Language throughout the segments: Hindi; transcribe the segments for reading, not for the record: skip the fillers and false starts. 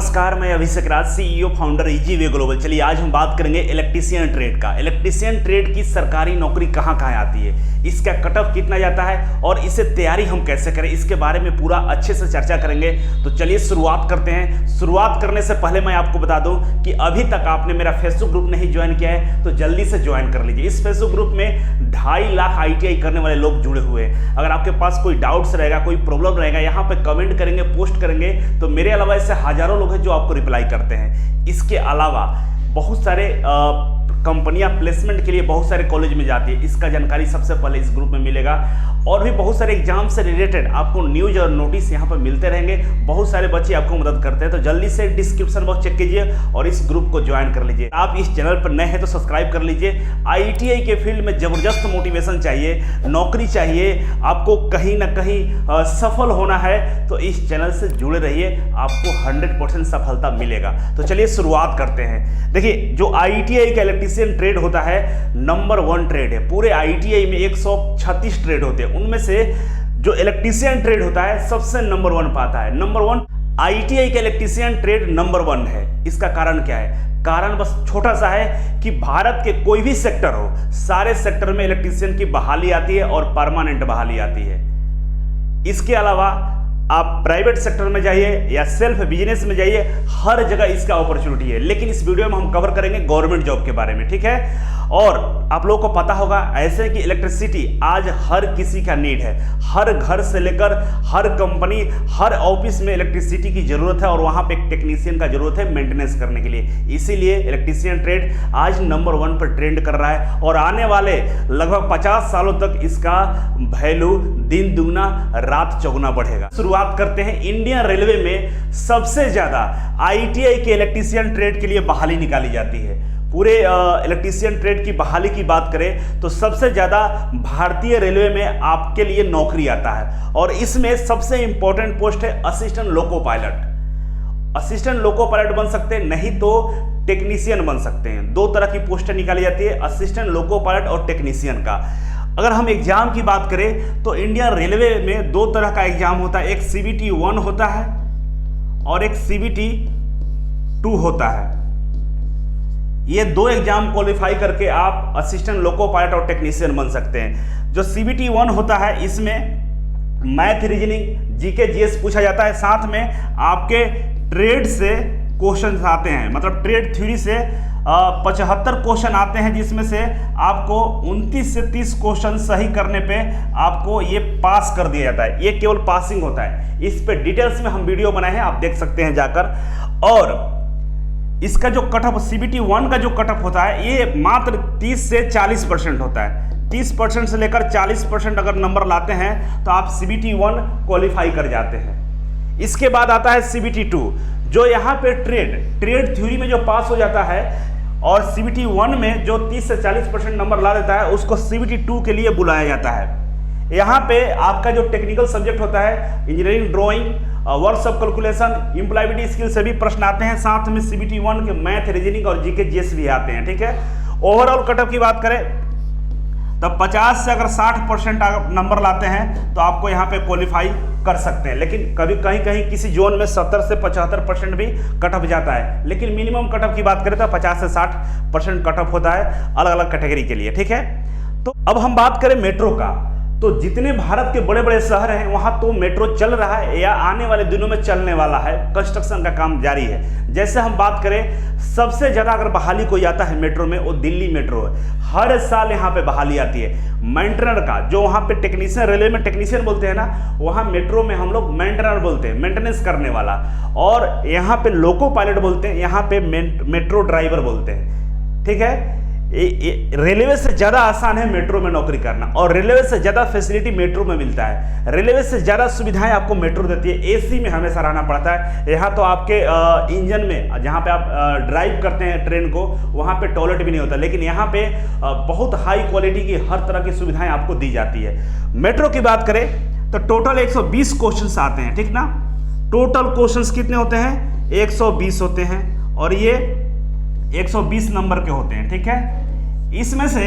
नमस्कार, मैं Abhishek Raj, CEO founder Easy Way Global. चलिए आज हम बात करेंगे इलेक्ट्रीशियन ट्रेड का। इलेक्ट्रीशियन ट्रेड की सरकारी नौकरी कहाँ कहाँ आती है, इसका कट ऑफ कितना जाता है और इसे तैयारी हम कैसे करें, इसके बारे में पूरा अच्छे से चर्चा करेंगे। तो चलिए शुरुआत करते हैं। शुरुआत करने से पहले मैं आपको बता दूं कि अभी तक आपने मेरा फेसबुक ग्रुप नहीं ज्वाइन किया है तो जल्दी से ज्वाइन कर लीजिए। इस फेसबुक ग्रुप में 2.5 लाख ITI करने वाले लोग जुड़े हुए हैं। अगर आपके पास कोई डाउट्स रहेगा, कोई प्रॉब्लम रहेगा, यहाँ पे कमेंट करेंगे, पोस्ट करेंगे, तो मेरे अलावा ऐसे हजारों लोग हैं जो आपको रिप्लाई करते हैं। इसके अलावा बहुत सारे कंपनियां प्लेसमेंट के लिए बहुत सारे कॉलेज में जाती है, इसका जानकारी सबसे पहले इस ग्रुप में मिलेगा। और भी बहुत सारे एग्जाम से रिलेटेड आपको न्यूज और नोटिस यहाँ पर मिलते रहेंगे। बहुत सारे बच्चे आपको मदद करते हैं, तो जल्दी से डिस्क्रिप्शन बॉक्स चेक कीजिए और इस ग्रुप को ज्वाइन कर लीजिए। आप इस चैनल पर नए हैं तो सब्सक्राइब कर लीजिए। ITI के फील्ड में जबरदस्त मोटिवेशन चाहिए, नौकरी चाहिए, आपको कहीं ना कहीं सफल होना है तो इस चैनल से जुड़े रहिए, आपको 100% सफलता मिलेगा। तो चलिए शुरुआत करते हैं। देखिए, जो ITI का इलेक्ट्रीशियन ट्रेड होता है नंबर 1 ट्रेड है। पूरे ITI में 136 ट्रेड होते हैं, उनमें से जो इलेक्ट्रीशियन ट्रेड होता है सबसे नंबर 1 पाता है। नंबर 1 ITI का इलेक्ट्रीशियन ट्रेड नंबर 1 है। इसका कारण क्या है? कारण बस छोटा सा है कि भारत के कोई भी सेक्टर हो, सारे सेक्टर में इलेक्ट्रीशियन की बहाली आती है और परमानेंट बहाली आती है। इसके अलावा आप प्राइवेट सेक्टर में जाइए या सेल्फ बिजनेस में जाइए, हर जगह इसका अपॉर्चुनिटी है। लेकिन इस वीडियो में हम कवर करेंगे गवर्नमेंट जॉब के बारे में, ठीक है। और आप लोगों को पता होगा ऐसे कि इलेक्ट्रिसिटी आज हर किसी का नीड है। हर घर से लेकर हर कंपनी, हर ऑफिस में इलेक्ट्रिसिटी की जरूरत है और वहां पे एक टेक्नीशियन का जरूरत है मेंटेनेंस करने के लिए। इसीलिए इलेक्ट्रीशियन ट्रेड आज नंबर 1 पर ट्रेंड कर रहा है और आने वाले लगभग 50 सालों तक इसका वैल्यू दिन दुगना रात चौगुना बढ़ेगा। शुरुआत करते हैं। इंडियन रेलवे में सबसे ज्यादा ITI के इलेक्ट्रीशियन ट्रेड के लिए बहाली निकाली जाती है। पूरे इलेक्ट्रीशियन ट्रेड की बहाली की बात करें तो सबसे ज्यादा भारतीय रेलवे में आपके लिए नौकरी आता है और इसमें सबसे इंपॉर्टेंट पोस्ट है assistant loco pilot. Assistant loco pilot बन सकते हैं, नहीं तो टेक्नीशियन बन सकते हैं। 2 तरह की पोस्टें निकाली जाती है, असिस्टेंट लोको पायलट और टेक्नीशियन का। अगर हम एग्जाम की बात करें तो इंडियन रेलवे में 2 तरह का एग्जाम होता है, एक CBT 1 होता है और एक CBT 2 होता है। ये 2 एग्जाम क्वालिफाई करके आप असिस्टेंट लोको पायलट और टेक्नीशियन बन सकते हैं। जो CBT 1 होता है इसमें मैथ, रीजनिंग, GK GS पूछा जाता है, साथ में आपके ट्रेड से क्वेश्चन आते हैं, मतलब ट्रेड थ्योरी से 75 क्वेश्चन आते हैं, जिसमें से आपको 29 से 30 क्वेश्चन सही करने पे आपको ये पास कर दिया जाता है। ये केवल पासिंग होता है। इस पे डिटेल्स में हम वीडियो बनाए हैं, आप देख सकते हैं जाकर। और इसका जो कट ऑफ CBT 1 का जो कट ऑफ होता है ये मात्र 30 से 40% होता है। 30% से लेकर 40% अगर नंबर लाते हैं तो आप CBT 1 क्वालिफाई कर जाते हैं। इसके बाद आता है CBT 2, जो यहाँ पे ट्रेड थ्योरी में जो पास हो जाता है और CBT 1 में जो 30 से 40% नंबर ला देता है उसको CBT 2 के लिए बुलाया जाता है। यहाँ पे आपका जो टेक्निकल सब्जेक्ट होता है, engineering, drawing, workshop calculation, employability skill से भी प्रश्न आते हैं। साथ में CBT 1 के मैथ, रीजनिंग और GK GS भी आते हैं, ठीक है। ओवरऑल कटअप की बात करें तब 50 से अगर 60% नंबर लाते हैं तो आपको यहाँ पे क्वालिफाई कर सकते हैं। लेकिन कभी कहीं किसी जोन में 70 से 75% भी कटअप जाता है, लेकिन मिनिमम कटअप की बात करें तो 50 से 60% कटअप होता है अलग अलग कैटेगरी के लिए, ठीक है। तो अब हम बात करें मेट्रो का, तो जितने भारत के बड़े बड़े शहर हैं वहां तो मेट्रो चल रहा है या आने वाले दिनों में चलने वाला है, कंस्ट्रक्शन का काम जारी है। जैसे हम बात करें सबसे ज्यादा अगर बहाली कोई आता है मेट्रो में, वो दिल्ली मेट्रो है। हर साल यहाँ पे बहाली आती है मेंटेनर का, जो वहाँ पे टेक्नीशियन, रेलवे में टेक्नीशियन बोलते हैं ना, वहाँ मेट्रो में हम लोग मेंटेनर बोलते हैं, मेंटेनेंस करने वाला। और यहाँ पे लोको पायलट बोलते हैं, यहाँ पे मेट्रो ड्राइवर बोलते हैं, ठीक है। रेलवे से ज्यादा आसान है मेट्रो में नौकरी करना और रेलवे से ज्यादा फैसिलिटी मेट्रो में मिलता है। रेलवे से ज्यादा सुविधाएं आपको मेट्रो देती है। AC में हमेशा रहना पड़ता है। यहाँ तो आपके इंजन में जहाँ पे आप ड्राइव करते हैं ट्रेन को, वहाँ पे टॉयलेट भी नहीं होता, लेकिन यहाँ पे बहुत हाई क्वालिटी की हर तरह की सुविधाएं आपको दी जाती है। मेट्रो की बात करें तो टोटल 120 क्वेश्चन आते हैं, ठीक ना। टोटल क्वेश्चन कितने होते हैं? 120 होते हैं और ये 120 नंबर के होते हैं, ठीक है। इसमें से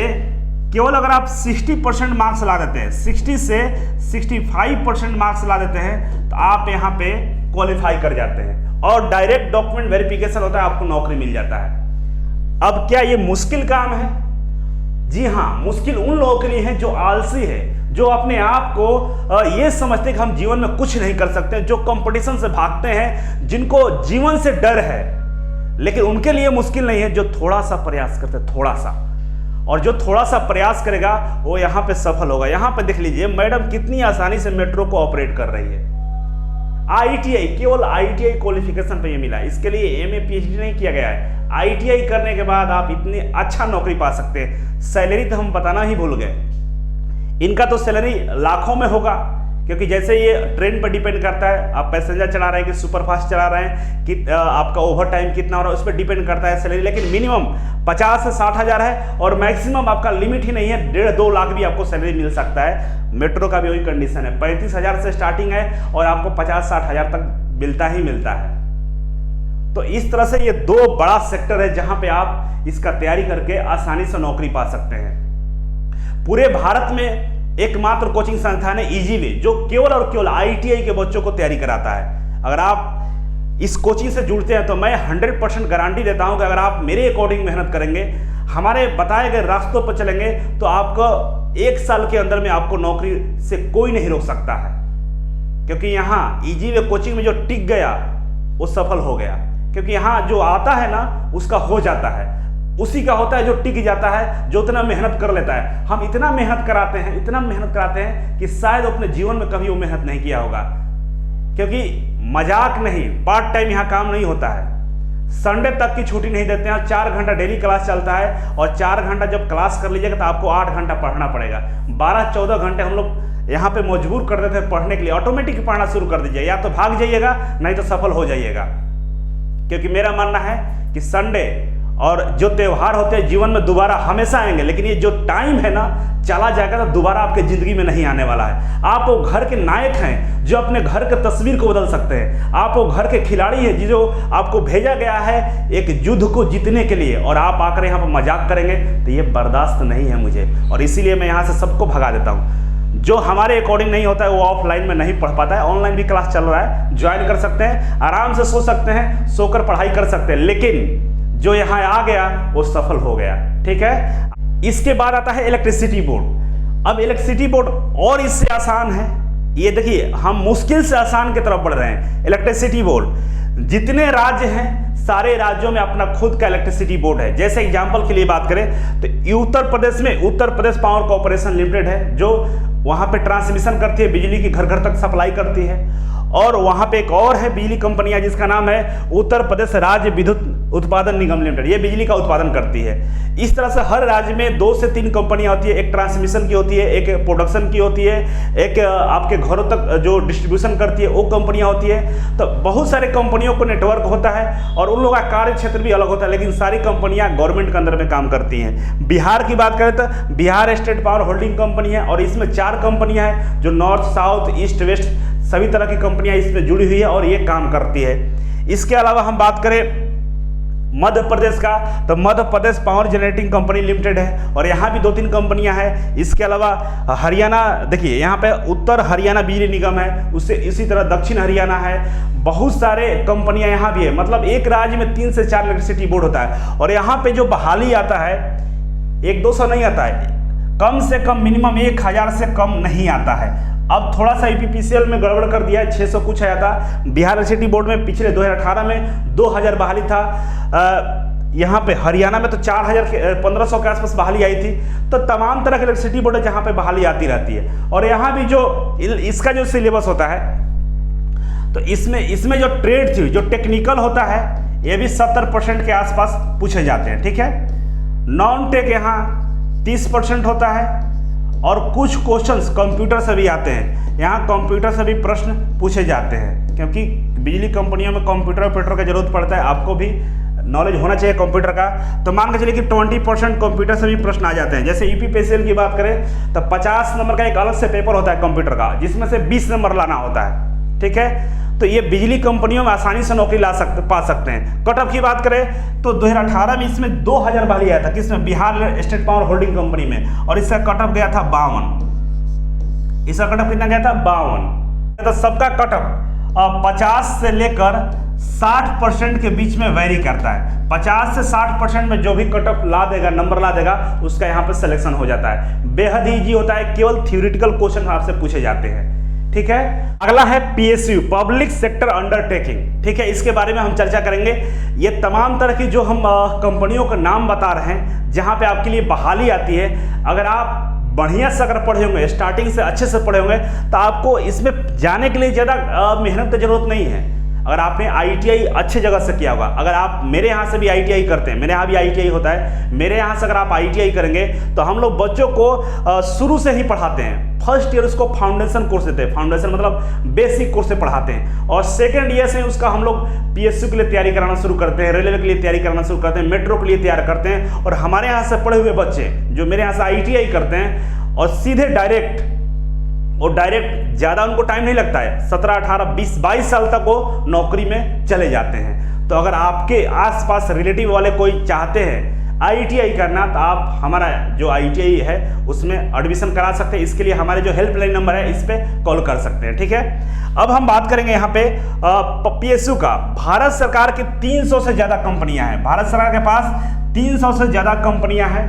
केवल अगर आप 60% मार्क्स ला देते हैं, 60 से 65% मार्क्स ला देते हैं तो आप यहाँ पे क्वालिफाई कर जाते हैं। और डायरेक्ट डॉक्यूमेंट वेरिफिकेशन होता है, आपको नौकरी मिल जाता है। अब क्या ये मुश्किल काम है? जी हाँ, मुश्किल उन लोगों के लिए है जो आलसी है, जो अपने आप को ये समझते हैं कि हम जीवन में कुछ नहीं कर सकते, जो कंपटीशन से भागते हैं, जिनको जीवन से डर है। लेकिन उनके लिए मुश्किल नहीं है जो थोड़ा सा प्रयास करते हैं, थोड़ा सा, और जो थोड़ा सा प्रयास करेगा वो यहाँ पे सफल होगा। यहाँ पे देख लीजिए मैडम कितनी आसानी से मेट्रो को ऑपरेट कर रही है। ITI, केवल ITI क्वालिफिकेशन पे ये मिला है। इसके लिए MA PhD नहीं किया गया है। ITI करने के बाद आप इतनी अच्छा नौकरी पा सकते हैं। सैलरी तो हम बताना ही भूल गए, इनका तो सैलरी लाखों में होगा, क्योंकि जैसे ये ट्रेन पर डिपेंड करता है, आप पैसेंजर चला रहे हैं कि सुपरफास्ट चला रहे हैं, कि आपका ओवर टाइम कितना हो रहा है, उस पर डिपेंड करता है सैलरी। लेकिन मिनिमम 50 से 60 हज़ार है, और मैक्सिमम आपका लिमिट ही नहीं है, 1.5-2 लाख भी आपको सैलरी मिल सकता है। मेट्रो का भी वही कंडीशन है, 35 हज़ार से स्टार्टिंग है और आपको 50-60 हज़ार तक मिलता ही मिलता है। तो इस तरह से ये 2 बड़ा सेक्टर है जहां पे आप इसका तैयारी करके आसानी से नौकरी पा सकते हैं। पूरे भारत में एकमात्र कोचिंग संस्थान है इजी वे, जो केवल और केवल ITI के बच्चों को तैयारी कराता है। अगर आप इस कोचिंग से जुड़ते हैं तो मैं 100% गारंटी देता हूं कि अगर आप मेरे अकॉर्डिंग मेहनत करेंगे, हमारे बताए गए रास्तों पर चलेंगे, तो आपको 1 साल के अंदर में आपको नौकरी से कोई नहीं रोक सकता है। क्योंकि यहाँ इजी वे कोचिंग में जो टिक गया वो सफल हो गया, क्योंकि यहाँ जो आता है ना उसका हो जाता है, उसी का होता है जो टिक जाता है, जो इतना मेहनत कर लेता है। हम इतना मेहनत कराते हैं, इतना मेहनत कराते हैं कि शायद अपने जीवन में कभी वो मेहनत नहीं किया होगा। क्योंकि मजाक नहीं, पार्ट टाइम यहाँ काम नहीं होता है, संडे तक की छुट्टी नहीं देते हैं। 4 घंटा डेली क्लास चलता है, और 4 घंटा जब क्लास कर लीजिएगा तो आपको 8 घंटा पढ़ना पड़ेगा। 12-14 घंटे हम लोग यहाँ पे मजबूर कर देते हैं पढ़ने के लिए। ऑटोमेटिक पढ़ना शुरू कर दीजिए, या तो भाग जाइएगा नहीं तो सफल हो जाइएगा। क्योंकि मेरा मानना है कि संडे और जो त्यौहार होते हैं जीवन में दोबारा हमेशा आएंगे, लेकिन ये जो टाइम है ना चला जाएगा तो दोबारा आपके जिंदगी में नहीं आने वाला है। आप वो घर के नायक हैं जो अपने घर के तस्वीर को बदल सकते हैं। आप वो घर के खिलाड़ी हैं जो आपको भेजा गया है एक युद्ध को जीतने के लिए, और आप आकर यहाँ पर मजाक करेंगे तो ये बर्दाश्त नहीं है मुझे, और इसीलिए मैं यहाँ से सबको भगा देता हूँ। जो हमारे अकॉर्डिंग नहीं होता है वो ऑफलाइन में नहीं पढ़ पाता है। ऑनलाइन भी क्लास चल रहा है, ज्वाइन कर सकते हैं, आराम से सो सकते हैं, सोकर पढ़ाई कर सकते हैं। लेकिन जो यहाँ आ गया वो सफल हो गया, ठीक है। इसके बाद आता है इलेक्ट्रिसिटी बोर्ड। अब इलेक्ट्रिसिटी बोर्ड और इससे आसान है। ये देखिए हम मुश्किल से आसान की तरफ बढ़ रहे हैं। इलेक्ट्रिसिटी बोर्ड, जितने राज्य हैं सारे राज्यों में अपना खुद का इलेक्ट्रिसिटी बोर्ड है। जैसे एग्जांपल के लिए बात करें तो उत्तर प्रदेश में Uttar Pradesh power corporation limited है, जो वहां पे ट्रांसमिशन करती है, बिजली की घर घर तक सप्लाई करती है। और वहां पे एक और है बिजली कंपनियां जिसका नाम है उत्तर प्रदेश राज्य विद्युत उत्पादन निगम लिमिटेड, ये बिजली का उत्पादन करती है। इस तरह से हर राज्य में 2 से 3 कंपनियां होती है, एक ट्रांसमिशन की होती है, एक प्रोडक्शन की होती है, एक आपके घरों तक जो डिस्ट्रीब्यूशन करती है वो कंपनियां होती है। तो बहुत सारे कंपनियों को नेटवर्क होता है और उन लोगों का कार्य क्षेत्र भी अलग होता है, लेकिन सारी कंपनियां गवर्नमेंट के अंदर में काम करती हैं। बिहार की बात करें तो Bihar state power holding company है, और इसमें 4 कंपनियां हैं जो नॉर्थ, साउथ, ईस्ट, वेस्ट सभी तरह की कंपनियां इसमें जुड़ी हुई है और ये काम करती है। इसके अलावा हम बात करें मध्य प्रदेश का, तो Madhya Pradesh power generating company limited है, और यहाँ भी 2-3 कंपनियां हैं। इसके अलावा हरियाणा, देखिए यहाँ पे उत्तर हरियाणा बिजली निगम है, उससे इसी तरह दक्षिण हरियाणा है, बहुत सारे कंपनियां यहाँ भी है। मतलब एक राज्य में 3 से 4 इलेक्ट्रिसिटी बोर्ड होता है। और यहाँ पे जो बहाली आता है 100-200 नहीं आता है, कम से कम मिनिमम 1000 से कम नहीं आता है। अब थोड़ा सा EPPCL में गड़बड़ कर दिया है, 600 कुछ आया था। बिहार इलेक्ट्रिसिटी बोर्ड में पिछले 2018 में 2000 बहाली था। यहाँ पे हरियाणा में तो 1500 के आसपास बहाली आई थी। तो तमाम तरह के इलेक्ट्रिसिटी बोर्ड है जहाँ पे बहाली आती रहती है। और यहाँ भी जो इसका जो सिलेबस होता है, तो इसमें जो ट्रेड थी, जो टेक्निकल होता है, ये भी 70% के आसपास पूछे जाते हैं, ठीक है। नॉन टेक यहाँ 30% होता है, और कुछ क्वेश्चंस कंप्यूटर से भी आते हैं। यहाँ कंप्यूटर से भी प्रश्न पूछे जाते हैं, क्योंकि बिजली कंपनियों में कंप्यूटर ऑपरेटर की जरूरत पड़ता है, आपको भी नॉलेज होना चाहिए कंप्यूटर का। तो मान के चलिए कि 20% कंप्यूटर से भी प्रश्न आ जाते हैं। जैसे EPPCL की बात करें तो 50 नंबर का एक अलग से पेपर होता है कंप्यूटर का, जिसमें से 20 नंबर लाना होता है, ठीक है। तो ये बिजली कंपनियों में आसानी से नौकरी पा सकते हैं। कट ऑफ की बात करें तो 2018 में इसमें 2000 बहाली आया था, किसमें? Bihar state power holding company में, और इसका कट ऑफ गया था 52। इसका कट ऑफ कितना गया था? 52। तो सबका कट ऑफ 50 से लेकर 60% के बीच में वेरी करता है। 50 से 60% में जो भी कट ऑफ ला देगा, नंबर ला देगा, उसका यहाँ पे सिलेक्शन हो जाता है। बेहद ईजी होता है, केवल थ्योरेटिकल क्वेश्चन आपसे पूछे जाते हैं। ठीक है, अगला है PSU, पब्लिक सेक्टर अंडरटेकिंग। ठीक है, इसके बारे में हम चर्चा करेंगे। ये तमाम तरह की जो हम कंपनियों का नाम बता रहे हैं जहां पे आपके लिए बहाली आती है। अगर आप बढ़िया से अगर पढ़े होंगे, स्टार्टिंग से अच्छे से पढ़े होंगे, तो आपको इसमें जाने के लिए ज़्यादा मेहनत की जरूरत नहीं है। अगर आपने ITI अच्छे जगह से किया होगा, अगर आप मेरे यहाँ से भी ITI करते हैं, मेरे यहाँ भी ITI होता है, मेरे यहाँ से अगर आप ITI करेंगे तो हम लोग बच्चों को शुरू से ही पढ़ाते हैं। फर्स्ट ईयर उसको फाउंडेशन कोर्स देते हैं, फाउंडेशन मतलब बेसिक कोर्स से पढ़ाते हैं, और सेकंड ईयर से उसका हम लोग PSU के लिए तैयारी कराना शुरू करते हैं, रेलवे के लिए तैयारी कराना शुरू करते हैं, मेट्रो के लिए तैयार करते हैं। और हमारे यहाँ से पढ़े हुए बच्चे जो मेरे यहाँ से ITI करते हैं और सीधे डायरेक्ट ज़्यादा उनको टाइम नहीं लगता है, 17, 18, 20, 22 साल तक वो नौकरी में चले जाते हैं। तो अगर आपके आसपास रिलेटिव वाले कोई चाहते हैं ITI करना, तो आप हमारा जो ITI है उसमें एडमिशन करा सकते हैं। इसके लिए हमारे जो हेल्पलाइन नंबर है इस पर कॉल कर सकते हैं। ठीक है, अब हम बात करेंगे यहाँ पे PSU का। भारत सरकार की 300 से ज़्यादा कंपनियाँ हैं, भारत सरकार के पास 300 से ज़्यादा कंपनियाँ हैं,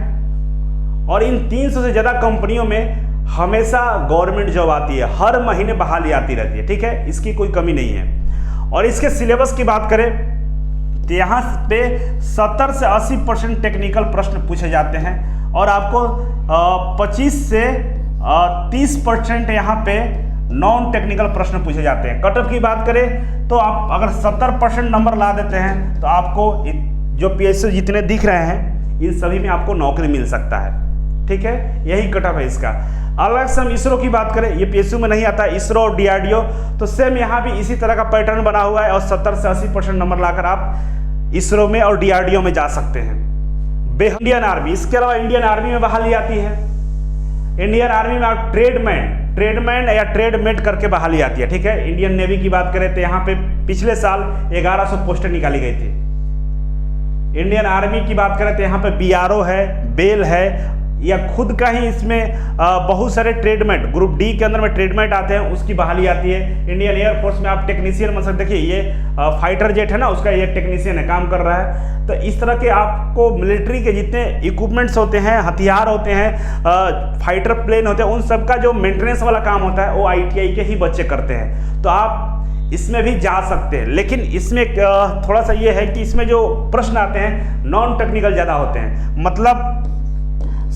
और इन 300 से ज़्यादा कंपनियों में हमेशा गवर्नमेंट जॉब आती है, हर महीने बहाली आती रहती है। ठीक है, इसकी कोई कमी नहीं है। और इसके सिलेबस की बात करें तो यहाँ पे 70 से 80% टेक्निकल प्रश्न पूछे जाते हैं, और आपको 25 से 30% यहाँ पे नॉन टेक्निकल प्रश्न पूछे जाते हैं। कट ऑफ की बात करें तो आप अगर 70% नंबर ला देते हैं तो आपको जो PSU जितने दिख रहे हैं इन सभी में आपको नौकरी मिल सकता है। ठीक है, यही कट ऑफ है इसका। अलग से हम इसरो की बात करें, ये PSU में नहीं आता, इसरो और DRDO, तो सेम यहाँ भी इसी तरह का पैटर्न बना हुआ है, और 70 से 80% नंबर लाकर आप इसरो में और DRDO में जा सकते हैं। इंडियन आर्मी, इसके अलावा इंडियन आर्मी में बहाली आती है। इंडियन आर्मी में आप ट्रेडमैन या ट्रेडमेट करके बहाली आती है। ठीक है, इंडियन नेवी की बात करें तो यहाँ पे पिछले साल 1100 पोस्टें निकाली गई थी। इंडियन आर्मी की बात करें तो यहाँ पे BRO है, बेल है, या खुद का ही इसमें बहुत सारे ट्रेडमेट, ग्रुप D के अंदर में ट्रेडमेट आते हैं, उसकी बहाली आती है। इंडियन एयरफोर्स में आप टेक्नीशियन बन सकते। देखिए ये फाइटर जेट है ना, उसका ये टेक्नीशियन है, काम कर रहा है। तो इस तरह के आपको मिलिट्री के जितने इक्विपमेंट्स होते हैं, हथियार होते हैं, फाइटर प्लेन होते हैं, उन सब का जो मेंटेनेंस वाला काम होता है वो ITI के ही बच्चे करते हैं। तो आप इसमें भी जा सकते हैं, लेकिन इसमें थोड़ा सा ये है कि इसमें जो प्रश्न आते हैं नॉन टेक्निकल ज़्यादा होते हैं, मतलब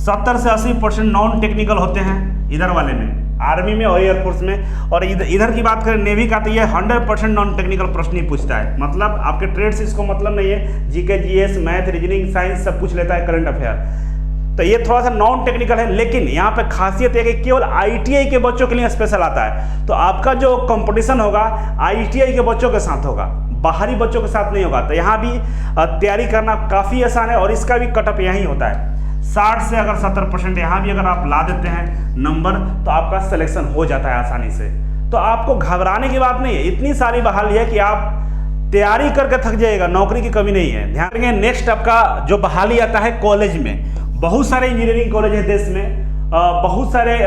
70 से 80% नॉन टेक्निकल होते हैं इधर वाले में, आर्मी में और एयरफोर्स में। और इधर की बात करें नेवी का, तो ये 100% नॉन टेक्निकल प्रश्न ही पूछता है, मतलब आपके ट्रेड से इसको मतलब नहीं है। GK, GS, math, reasoning, science सब पूछ लेता है, करंट अफेयर। तो ये थोड़ा सा नॉन टेक्निकल है, लेकिन यहाँ पे खासियत है कि केवल ITI के बच्चों के लिए स्पेशल आता है। तो आपका जो कंपटीशन होगा ITI के बच्चों के साथ होगा, बाहरी बच्चों के साथ नहीं होगा। तो यहाँ भी तैयारी करना काफ़ी आसान है, और इसका भी कट ऑफ यहीं होता है। 60 से अगर 70% यहाँ भी अगर आप ला देते हैं नंबर, तो आपका सिलेक्शन हो जाता है आसानी से। तो आपको घबराने की बात नहीं है, इतनी सारी बहाली है कि आप तैयारी करके थक जाएगा, नौकरी की कमी नहीं है। ध्यान रखेंगे, नेक्स्ट आपका जो बहाली आता है कॉलेज में। बहुत सारे इंजीनियरिंग कॉलेज है देश में, बहुत सारे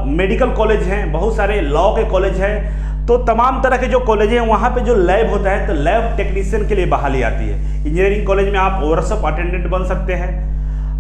मेडिकल कॉलेज हैं, बहुत सारे लॉ के कॉलेज हैं। तो तमाम तरह के जो कॉलेज हैं वहाँ पे जो लैब होता है, तो लैब टेक्नीशियन के लिए बहाली आती है। इंजीनियरिंग कॉलेज में आप वर्कशॉप अटेंडेंट बन सकते हैं,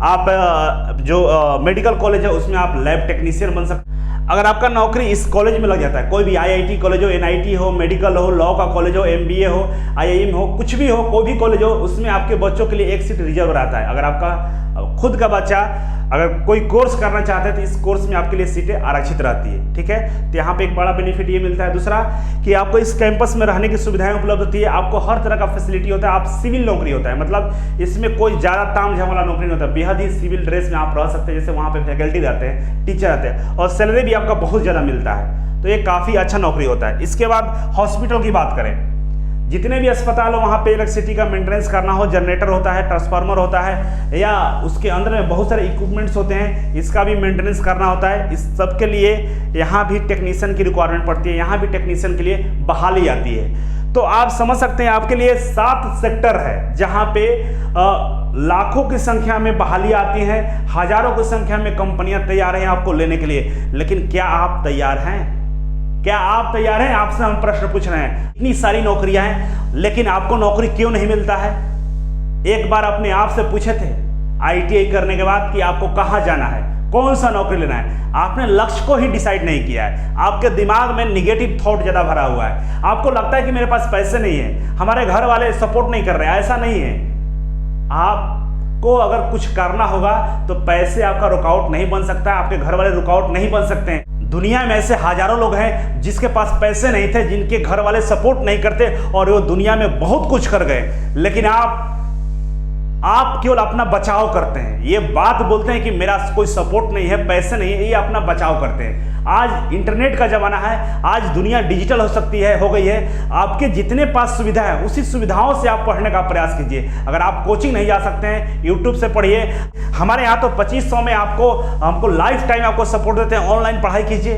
आप जो मेडिकल कॉलेज है उसमें आप लैब टेक्नीशियन बन सकते हैं। अगर आपका नौकरी इस कॉलेज में लग जाता है, कोई भी IIT कॉलेज हो, NIT हो, मेडिकल हो, लॉ का कॉलेज हो, MBA हो, IIM हो, कुछ भी हो, कोई भी कॉलेज हो, उसमें आपके बच्चों के लिए एक सीट रिजर्व रहता है। अगर आपका खुद का बच्चा अगर कोई कोर्स करना चाहते हैं तो इस कोर्स में आपके लिए सीटें आरक्षित रहती है। ठीक है, तो यहाँ पे एक बड़ा बेनिफिट ये मिलता है। दूसरा कि आपको इस कैंपस में रहने की सुविधाएं उपलब्ध होती है, आपको हर तरह का फैसिलिटी होता है। आप सिविल नौकरी होता है, मतलब इसमें कोई ज़्यादा ताम झाम वाला नौकरी नहीं होता, बेहद ही सिविल ड्रेस में आप रह सकते हैं, जैसे वहाँ पे फैकल्टी रहते हैं, टीचर रहते हैं, और सैलरी भी आपका बहुत ज़्यादा मिलता है। तो ये काफ़ी अच्छा नौकरी होता है। इसके बाद हॉस्पिटल की बात करें, जितने भी अस्पताल हो वहाँ पे इलेक्ट्रिसिटी का मेंटेनेंस करना हो, जनरेटर होता है, ट्रांसफार्मर होता है, या उसके अंदर में बहुत सारे इक्विपमेंट्स होते हैं, इसका भी मेंटेनेंस करना होता है। इस सब के लिए यहाँ भी टेक्नीशियन की रिक्वायरमेंट पड़ती है, यहाँ भी टेक्नीशियन के लिए बहाली आती है। तो आप समझ सकते हैं आपके लिए 7 सेक्टर है जहाँ पे लाखों की संख्या में बहाली आती है, हजारों की संख्या में कंपनियां तैयार हैं आपको लेने के लिए। लेकिन क्या आप तैयार हैं? क्या आप तैयार हैं? आपसे हम प्रश्न पूछ रहे हैं। इतनी सारी नौकरियां हैं, लेकिन आपको नौकरी क्यों नहीं मिलता है? एक बार अपने आप से पूछे थे ITI करने के बाद कि आपको कहाँ जाना है, कौन सा नौकरी लेना है? आपने लक्ष्य को ही डिसाइड नहीं किया है। आपके दिमाग में निगेटिव थॉट ज़्यादा भरा हुआ है। आपको लगता है कि मेरे पास पैसे नहीं है, हमारे घर वाले सपोर्ट नहीं कर रहे हैं। ऐसा नहीं है। आपको अगर कुछ करना होगा तो पैसे आपका रुकावट नहीं बन सकता है, आपके घर वाले रुकावट नहीं बन सकते हैं। दुनिया में ऐसे हजारों लोग हैं जिसके पास पैसे नहीं थे, जिनके घर वाले सपोर्ट नहीं करते और वो दुनिया में बहुत कुछ कर गए। लेकिन आप केवल अपना बचाव करते हैं। ये बात बोलते हैं कि मेरा कोई सपोर्ट नहीं है, पैसे नहीं है, ये अपना बचाव करते हैं। आज इंटरनेट का जमाना है, आज दुनिया डिजिटल हो गई है। आपके जितने पास सुविधा है उसी सुविधाओं से आप पढ़ने का प्रयास कीजिए। अगर आप कोचिंग नहीं जा सकते हैं, यूट्यूब से पढ़िए। हमारे यहाँ तो 2500 में हमको लाइफ टाइम आपको सपोर्ट देते हैं। ऑनलाइन पढ़ाई कीजिए,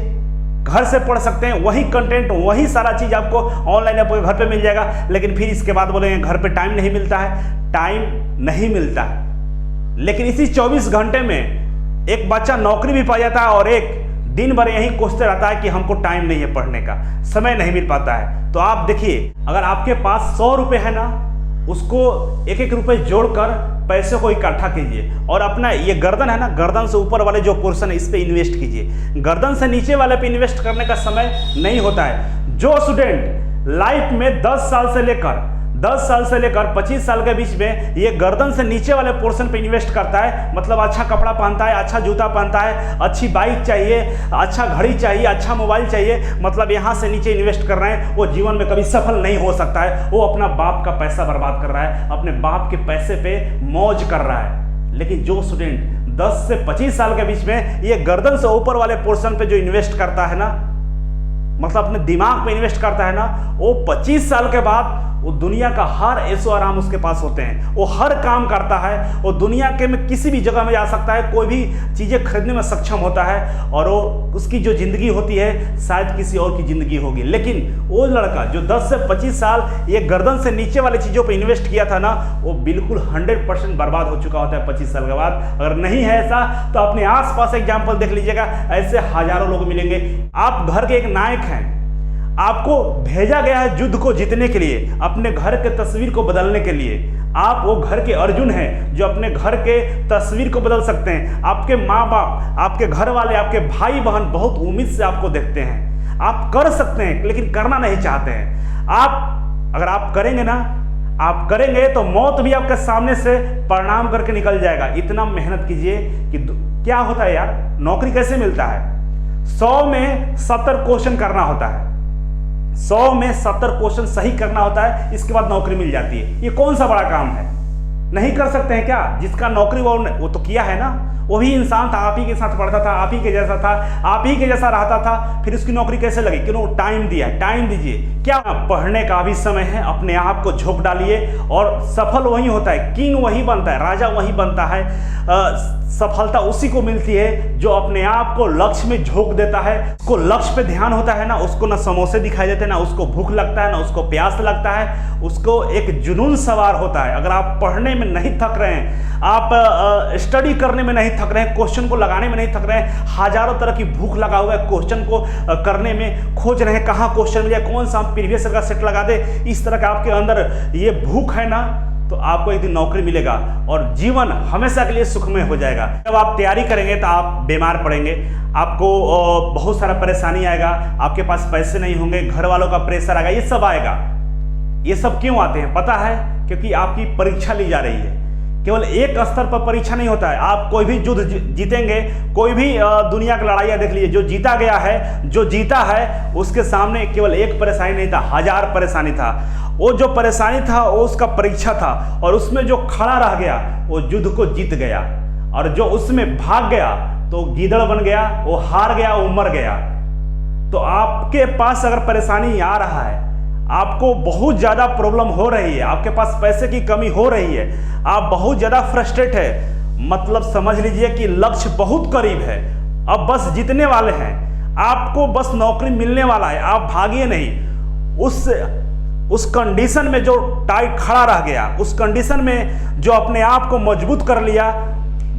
घर से पढ़ सकते हैं, वही कंटेंट, वही सारा चीज़ आपको ऑनलाइन आपको घर पे मिल जाएगा। लेकिन फिर इसके बाद बोलेंगे घर पे टाइम नहीं मिलता है। टाइम नहीं मिलता है, लेकिन इसी 24 घंटे में एक बच्चा नौकरी भी पा जाता है और एक दिन भर यही कोसते रहता है कि हमको टाइम नहीं है, पढ़ने का समय नहीं मिल पाता है। तो आप देखिए, अगर आपके पास 100 रुपये है ना, उसको एक एक रुपये जोड़कर पैसे को इकट्ठा कीजिए और अपना ये गर्दन है ना, गर्दन से ऊपर वाले जो पोर्शन है इस पे इन्वेस्ट कीजिए। गर्दन से नीचे वाले पे इन्वेस्ट करने का समय नहीं होता है। जो स्टूडेंट लाइफ में 10 साल से लेकर 25 साल के बीच में ये गर्दन से नीचे वाले पोर्शन पे इन्वेस्ट करता है, मतलब अच्छा कपड़ा पहनता है, अच्छा जूता पहनता है, अच्छी बाइक चाहिए, अच्छा घड़ी चाहिए, अच्छा मोबाइल चाहिए, मतलब यहाँ से नीचे इन्वेस्ट कर रहे हैं, वो जीवन में कभी सफल नहीं हो सकता है। वो अपना बाप का पैसा बर्बाद कर रहा है, अपने बाप के पैसे पे मौज कर रहा है। लेकिन जो स्टूडेंट 10 से 25 साल के बीच में ये गर्दन से ऊपर वाले पोर्शन पे जो इन्वेस्ट करता है ना, मतलब अपने दिमाग पे इन्वेस्ट करता है ना, वो 25 साल के बाद वो दुनिया का हर ऐशो आराम उसके पास होते हैं। वो हर काम करता है, वो दुनिया के में किसी भी जगह में जा सकता है, कोई भी चीज़ें खरीदने में सक्षम होता है और वो उसकी जो ज़िंदगी होती है शायद किसी और की ज़िंदगी होगी। लेकिन वो लड़का जो 10 से 25 साल ये गर्दन से नीचे वाली चीज़ों पे इन्वेस्ट किया था ना, वो बिल्कुल 100% बर्बाद हो चुका होता है 25 साल के बाद। अगर नहीं है ऐसा तो अपने आसपास एग्जाम्पल देख लीजिएगा, ऐसे हजारों लोग मिलेंगे। आप घर के एक नायक हैं, आपको भेजा गया है युद्ध को जीतने के लिए, अपने घर के तस्वीर को बदलने के लिए। आप वो घर के अर्जुन हैं जो अपने घर के तस्वीर को बदल सकते हैं। आपके माँ बाप, आपके घर वाले, आपके भाई बहन बहुत उम्मीद से आपको देखते हैं। आप कर सकते हैं लेकिन करना नहीं चाहते हैं। अगर आप करेंगे ना, आप करेंगे तो मौत भी आपके सामने से प्रणाम करके निकल जाएगा। इतना मेहनत कीजिए कि क्या होता है यार, नौकरी कैसे मिलता है? 100 में 70 क्वेश्चन करना होता है, 100 में 70 क्वेश्चन सही करना होता है, इसके बाद नौकरी मिल जाती है। ये कौन सा बड़ा काम है? नहीं कर सकते हैं क्या? जिसका नौकरी वो तो किया है ना, वो भी इंसान था, आप ही के साथ पढ़ता था, आप ही के जैसा था, आप ही के जैसा रहता था, फिर उसकी नौकरी कैसे लगी? क्यों? टाइम दिया। टाइम दीजिए। क्या पढ़ने का भी समय है, अपने आप को झोंक डालिए और सफल वही होता है, किंग वही बनता है, राजा वही बनता है। सफलता उसी को मिलती है जो अपने आप को लक्ष्य में झोंक देता है। उसको लक्ष्य पे ध्यान होता है ना, उसको ना समोसे दिखाई देते, ना उसको भूख लगता है, ना उसको प्यास लगता है, उसको एक जुनून सवार होता है। अगर आप पढ़ने में नहीं थक रहे हैं, आप स्टडी करने में नहीं थक रहे हैं, क्वेश्चन को लगाने में नहीं थक रहे हैं, हजारों तरह की भूख लगा हुआ है क्वेश्चन को करने में, खोज रहे हैं कहाँ क्वेश्चन मिले, कौन सा प्रीवियस का सेट लगा दे, इस तरह का आपके अंदर ये भूख है ना, तो आपको एक दिन नौकरी मिलेगा और जीवन हमेशा के लिए सुखमय हो जाएगा। जब आप तैयारी करेंगे तो आप बीमार पड़ेंगे, आपको बहुत सारा परेशानी आएगा, आपके पास पैसे नहीं होंगे, घर वालों का प्रेशर आएगा, ये सब आएगा। ये सब क्यों आते हैं पता है? क्योंकि आपकी परीक्षा ली जा रही है। केवल एक स्तर पर परीक्षा नहीं होता है। आप कोई भी युद्ध जीतेंगे, कोई भी दुनिया की लड़ाइयाँ देख लीजिए, जो जीता गया है, जो जीता है, उसके सामने केवल एक परेशानी नहीं था, 1000 परेशानी था। वो जो परेशानी था वो उसका परीक्षा था, और उसमें जो खड़ा रह गया वो युद्ध को जीत गया, और जो उसमें भाग गया तो गीदड़ बन गया, वो हार गया, वो मर गया। तो आपके पास अगर परेशानी आ रहा है, आपको बहुत ज़्यादा प्रॉब्लम हो रही है, आपके पास पैसे की कमी हो रही है, आप बहुत ज़्यादा फ्रस्ट्रेट है, मतलब समझ लीजिए कि लक्ष्य बहुत करीब है, अब बस जीतने वाले हैं, आपको बस नौकरी मिलने वाला है, आप भागिए नहीं। उस कंडीशन में जो टाइट खड़ा रह गया, उस कंडीशन में जो अपने आप को मजबूत कर लिया,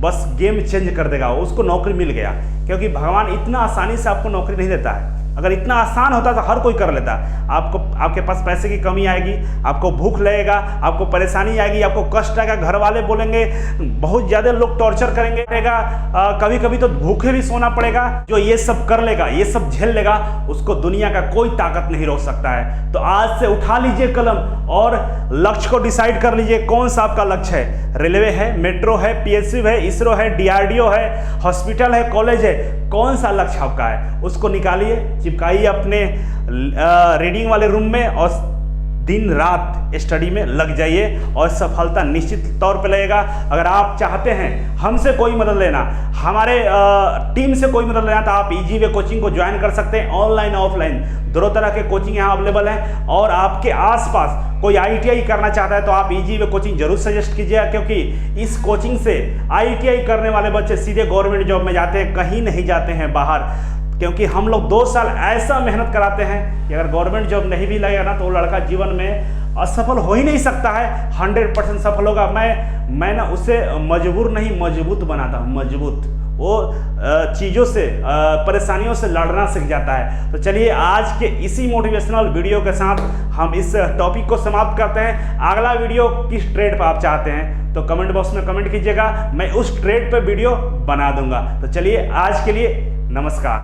बस गेम चेंज कर देगा, उसको नौकरी मिल गया। क्योंकि भगवान इतना आसानी से आपको नौकरी नहीं देता है। अगर इतना आसान होता तो हर कोई कर लेता। आपके पास पैसे की कमी आएगी, आपको भूख लगेगा, आपको परेशानी आएगी, आपको कष्ट आएगा, घर वाले बोलेंगे, बहुत ज़्यादा लोग टॉर्चर करेंगे, कभी कभी तो भूखे भी सोना पड़ेगा। जो ये सब कर लेगा, ये सब झेल लेगा, उसको दुनिया का कोई ताकत नहीं रोक सकता है। तो आज से उठा लीजिए कलम और लक्ष्य को डिसाइड कर लीजिए कौन सा आपका लक्ष्य है। रेलवे है, मेट्रो है, पीएसयू है, इसरो है, DRDO है, हॉस्पिटल है, कॉलेज है, कौन सा लक्ष्य आपका है उसको निकालिए, चिपकाइए अपने रीडिंग वाले रूम में और दिन रात स्टडी में लग जाइए और सफलता निश्चित तौर पे लगेगा। अगर आप चाहते हैं हमसे कोई मदद लेना, हमारे टीम से कोई मदद लेना, तो आप इजी वे कोचिंग को ज्वाइन कर सकते हैं। ऑनलाइन ऑफलाइन दोनों तरह के कोचिंग यहाँ अवेलेबल हैं। और आपके आसपास कोई ITI करना चाहता है तो आप इजी वे कोचिंग जरूर सजेस्ट कीजिएगा, क्योंकि इस कोचिंग से ITI करने वाले बच्चे सीधे गवर्नमेंट जॉब में जाते हैं, कहीं नहीं जाते हैं बाहर। क्योंकि हम लोग 2 साल ऐसा मेहनत कराते हैं कि अगर गवर्नमेंट जॉब नहीं भी लगेगा ना तो वो लड़का जीवन में असफल हो ही नहीं सकता है, 100% सफल होगा। मैं ना उसे मजबूर नहीं, मजबूत बनाता हूँ, मजबूत। वो चीज़ों से, परेशानियों से लड़ना सीख जाता है। तो चलिए आज के इसी मोटिवेशनल वीडियो के साथ हम इस टॉपिक को समाप्त करते हैं। अगला वीडियो किस ट्रेड पर आप चाहते हैं तो कमेंट बॉक्स में कमेंट कीजिएगा, मैं उस ट्रेड पर वीडियो बना दूंगा। तो चलिए आज के लिए नमस्कार।